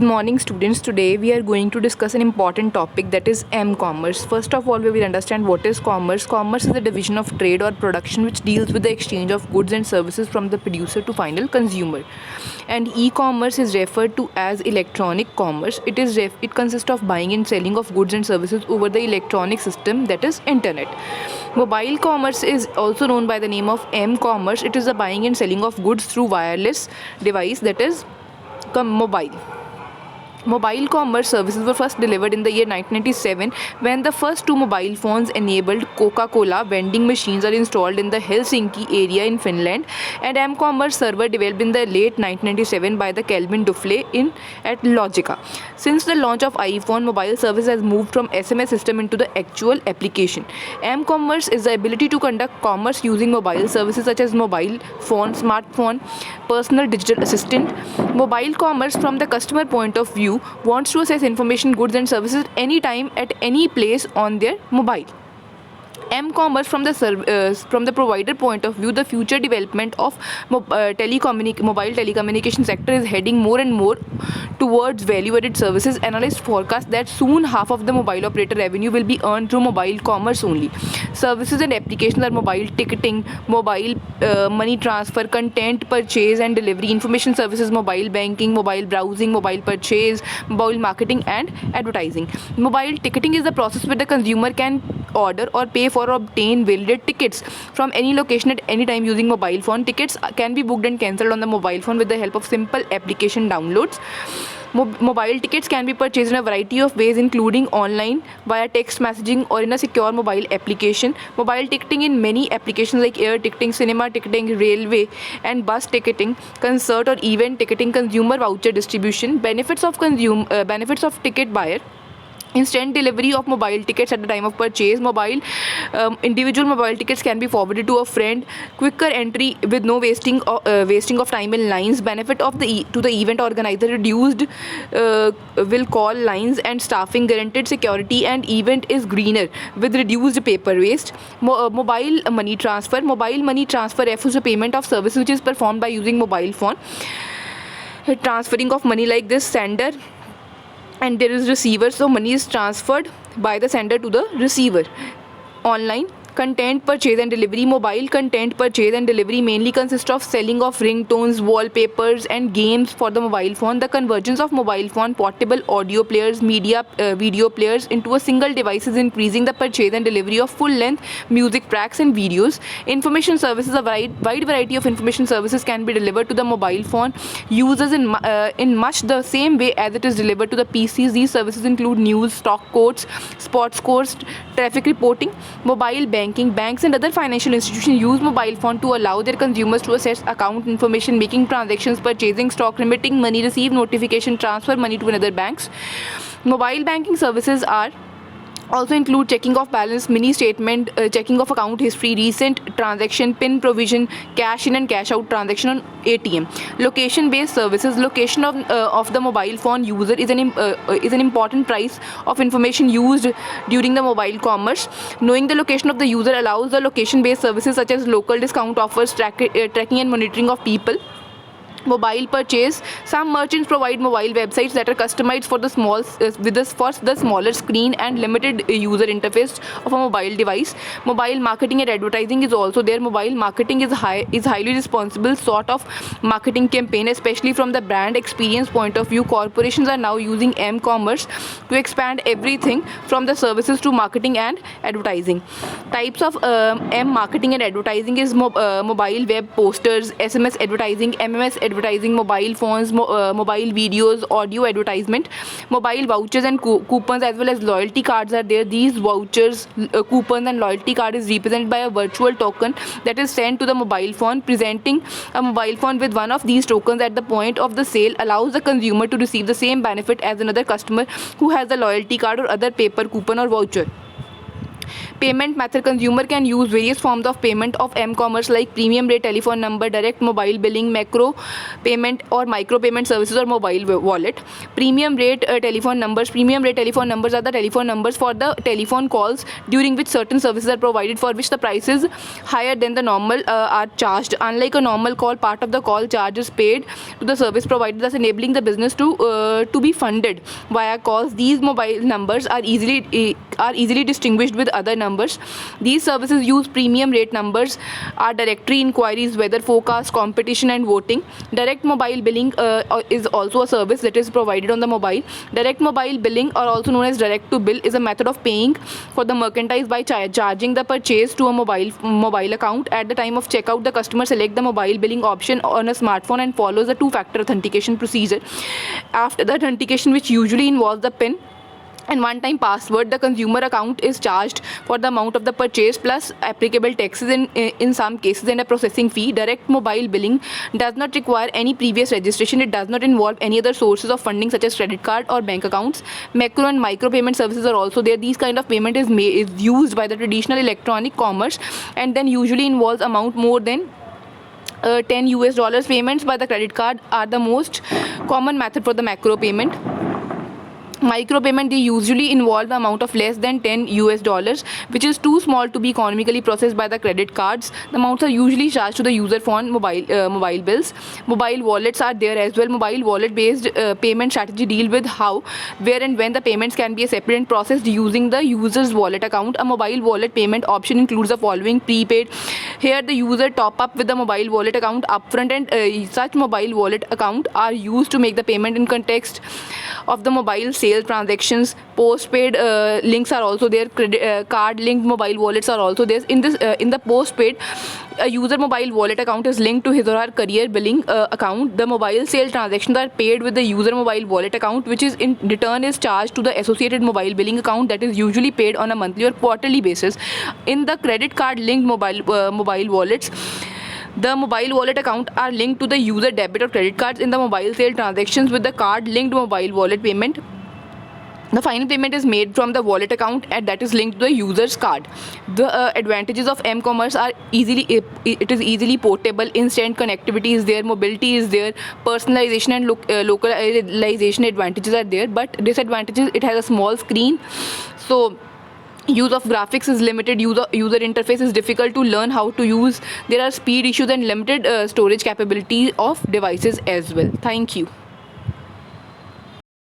Good morning, students. Today we are going to discuss an important topic, that is m-commerce. First of all, we will understand what is commerce. Commerce is a division of trade or production which deals with the exchange of goods and services from the producer to final consumer. And e-commerce is referred to as electronic commerce. It consists of buying and selling of goods and services over the electronic system, that is internet. Mobile commerce is also known by the name of m-commerce. It is the buying and selling of goods through wireless device, that is mobile. Mobile commerce services were first delivered in the year 1997 when the first two mobile phones enabled Coca-Cola vending machines are installed in the Helsinki area in Finland, and m-commerce server developed in the late 1997 by the Kelvin Dufle at Logica. Since the launch of iPhone, mobile service has moved from SMS system into the actual application. M-commerce is the ability to conduct commerce using mobile services such as mobile phone, smartphone, personal digital assistant. Mobile commerce from the customer point of view wants to access information, goods and services anytime at any place on their mobile. M-commerce from the provider point of view, the future development of mobile telecommunication sector is heading more and more towards value-added services. Analysts forecast that soon half of the mobile operator revenue will be earned through mobile commerce only. Services and applications are mobile ticketing, mobile money transfer, content purchase and delivery, information services, mobile banking, mobile browsing, mobile purchase, mobile marketing and advertising. Mobile ticketing is the process where the consumer can order or pay for or obtain valid tickets from any location at any time using mobile phone. Tickets can be booked and cancelled on the mobile phone with the help of simple application downloads. Mobile tickets can be purchased in a variety of ways, including online, via text messaging, or in a secure mobile application. Mobile ticketing in many applications like air ticketing, cinema ticketing, railway and bus ticketing, concert or event ticketing, consumer voucher distribution. Benefits of ticket buyer: instant delivery of mobile tickets at the time of purchase. Individual mobile tickets can be forwarded to a friend. Quicker entry with no wasting of time in lines. Benefit of to the event organizer: reduced will call lines and staffing. Guaranteed security and event is greener with reduced paper waste. Mobile money transfer. Mobile money transfer refers to payment of services which is performed by using mobile phone. Transferring of money like this: sender and there is receiver, so money is transferred by the sender to the receiver. Online content purchase and delivery. Mobile content purchase and delivery mainly consists of selling of ringtones, wallpapers and games for the mobile phone. The convergence of mobile phone, portable audio players, video players into a single device is increasing the purchase and delivery of full length music tracks and videos. Information services: a wide variety of information services can be delivered to the mobile phone users in much the same way as it is delivered to the PCs. These services include news, stock quotes, sports scores, traffic reporting. Mobile banking: banks and other financial institutions use mobile phone to allow their consumers to access account information, making transactions, purchasing stock, remitting money, receive notification, transfer money to another banks. Mobile banking services are also include checking of balance, mini statement, checking of account history, recent transaction, pin provision, cash in and cash out transaction on ATM. Location based services: location of the mobile phone user is an important price of information used during the mobile commerce. Knowing the location of the user allows the location based services such as local discount offers, tracking and monitoring of people. Mobile purchase: some merchants provide mobile websites that are customized for the smaller screen and limited user interface of a mobile device. Mobile marketing and advertising is also there. Mobile marketing is highly responsible sort of marketing campaign, especially from the brand experience point of view. Corporations are now using m-commerce to expand everything from the services to marketing and advertising. Types of marketing and advertising is mobile web posters, SMS advertising, MMS advertising, mobile phones, mobile videos, audio advertisement. Mobile vouchers and coupons as well as loyalty cards are there. These vouchers, coupons and loyalty card is represented by a virtual token that is sent to the mobile phone. Presenting a mobile phone with one of these tokens at the point of the sale allows the consumer to receive the same benefit as another customer who has the loyalty card or other paper coupon or voucher. Payment method: consumer can use various forms of payment of m-commerce like premium rate telephone number, direct mobile billing, macro payment or micro payment services, or mobile wallet. Premium rate telephone numbers: premium rate telephone numbers are the telephone numbers for the telephone calls during which certain services are provided for which the prices higher than the normal are charged. Unlike a normal call, part of the call charge is paid to the service provider, thus enabling the business to be funded via calls. These mobile numbers are easily distinguished with other numbers. These services use premium rate numbers are directory inquiries, weather forecast, competition, and voting. Direct mobile billing is also a service that is provided on the mobile. Direct mobile billing, or also known as direct to bill, is a method of paying for the merchandise by charging the purchase to a mobile account. At the time of checkout, the customer select the mobile billing option on a smartphone and follows a two-factor authentication procedure. After the authentication, which usually involves the PIN and one-time password, the consumer account is charged for the amount of the purchase plus applicable taxes in some cases and a processing fee. Direct mobile billing does not require any previous registration. It does not involve any other sources of funding such as credit card or bank accounts. Macro and micro payment services are also there. These kind of payment is used by the traditional electronic commerce and then usually involves amount more than $10. Payments by the credit card are the most common method for the macro payment. Micro payment, they usually involve the amount of less than $10, which is too small to be economically processed by the credit cards. The amounts are usually charged to the user phone mobile bills. Mobile wallets are there as well. Mobile wallet based payment strategy deal with how, where and when the payments can be separate and processed using the user's wallet account. A mobile wallet payment option includes the following: prepaid. Here the user top up with the mobile wallet account upfront, and such mobile wallet account are used to make the payment in context of the mobile sale transactions. Postpaid links are also there. Card linked mobile wallets are also there. In the postpaid, a user mobile wallet account is linked to his or her career billing account. The mobile sale transactions are paid with the user mobile wallet account, which is in return is charged to the associated mobile billing account that is usually paid on a monthly or quarterly basis. In the credit card linked mobile wallets, the mobile wallet account are linked to the user debit or credit cards in the mobile sale transactions with the card linked mobile wallet payment. The final payment is made from the wallet account and that is linked to the user's card. The advantages of m-commerce are it is easily portable, instant connectivity is there, mobility is there, personalization and localization advantages are there. But disadvantages: it has a small screen, so use of graphics is limited, user interface is difficult to learn how to use, there are speed issues and limited storage capability of devices as well. Thank you.